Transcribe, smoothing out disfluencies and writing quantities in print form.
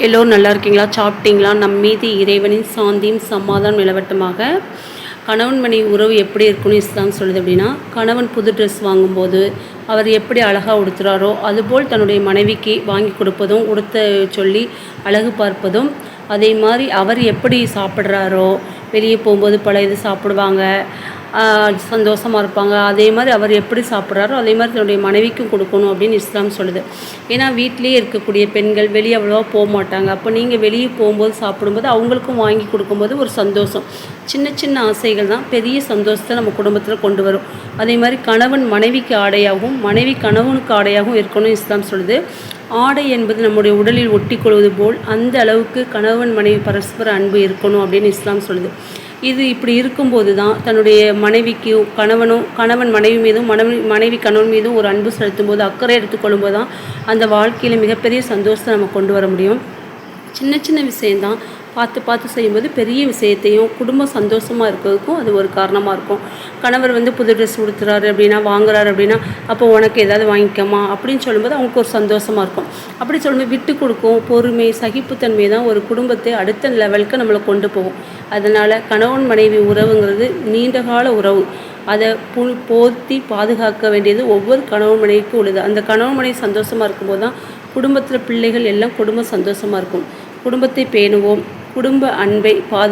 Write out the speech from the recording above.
எல்லோரும் நல்லா இருக்கீங்களா? சாப்பிட்டீங்களா? நம் மீது இறைவனின் சாந்தியும் சமாதானம் நிலவட்டமாக. கணவன் மனைவி உறவு எப்படி இருக்குன்னு இஸ்லாம் சொல்லுது அப்படின்னா, கணவன் புது ட்ரெஸ் வாங்கும்போது அவர் எப்படி அழகாக உடுத்துகிறாரோ அதுபோல் தன்னுடைய மனைவிக்கு வாங்கி கொடுப்பதும், உடுத்த சொல்லி அழகு பார்ப்பதும், அதே மாதிரி அவர் எப்படி சாப்பிட்றாரோ, வெளியே போகும்போது பல இது சாப்பிடுவாங்க, சந்தோஷமாக இருப்பாங்க. அதே மாதிரி அவர் எப்படி சாப்பிட்றாரோ அதே மாதிரி தன்னுடைய மனைவிக்கும் கொடுக்கணும் அப்படின்னு இஸ்லாம் சொல்லுது. ஏன்னா வீட்டிலேயே இருக்கக்கூடிய பெண்கள் வெளியே அவ்வளோவா போக மாட்டாங்க. அப்போ நீங்கள் வெளியே போகும்போது சாப்பிடும்போது அவங்களுக்கும் வாங்கி கொடுக்கும்போது ஒரு சந்தோஷம். சின்ன சின்ன ஆசைகள் தான் பெரிய சந்தோஷத்தை நம்ம குடும்பத்தில் கொண்டு வரும். அதே மாதிரி கணவன் மனைவிக்கு ஆடையாகவும், மனைவி கணவனுக்கு ஆடையாகவும் இருக்கணும் இஸ்லாம் சொல்லுது. ஆடை என்பது நம்முடைய உடலில் ஒட்டி கொள்வது போல் அந்த அளவுக்கு கணவன் மனைவி பரஸ்பர அன்பு இருக்கணும் அப்படின்னு இஸ்லாம் சொல்லுது. இது இப்படி இருக்கும்போது தான் தன்னுடைய மனைவிக்கு கணவன் மனைவி மீதும் மனைவி கணவன் மீதும் ஒரு அன்பு செலுத்தும் போது, அக்கறை எடுத்துக்கொள்ளும்போது தான் அந்த வாழ்க்கையில் மிகப்பெரிய சந்தோஷத்தை நம்ம கொண்டு வர முடியும். சின்ன சின்ன விஷயந்தான் பார்த்து பார்த்து செய்யும்போது பெரிய விஷயத்தையும் குடும்பம் சந்தோஷமாக இருக்கிறதுக்கும் அது ஒரு காரணமாக இருக்கும். கணவர் புது ட்ரெஸ் உடுத்துறாரு அப்படின்னா, வாங்குறாரு அப்படின்னா, அப்போ உனக்கு ஏதாவது வாங்கிக்கமா அப்படின்னு சொல்லும்போது அவங்களுக்கு ஒரு சந்தோஷமாக இருக்கும். அப்படி சொல்லும்போது விட்டு கொடுக்கும் பொறுமை, சகிப்புத்தன்மை தான் ஒரு குடும்பத்தை அடுத்த லெவலுக்கு நம்மளை கொண்டு போகும். அதனால் கணவன் மனைவி உறவுங்கிறது நீண்டகால உறவு. அதை போற்றி பாதுகாக்க வேண்டியது ஒவ்வொரு கணவன் மனைவிக்கும் உள்ளது. அந்த கணவன் மனைவி சந்தோஷமாக இருக்கும்போது தான் குடும்பத்தில் பிள்ளைகள் எல்லாம் குடும்பம் சந்தோஷமாக இருக்கும். குடும்பத்தை பேணுவோம். குடும்ப அன்பை பாதுகாப்போம்.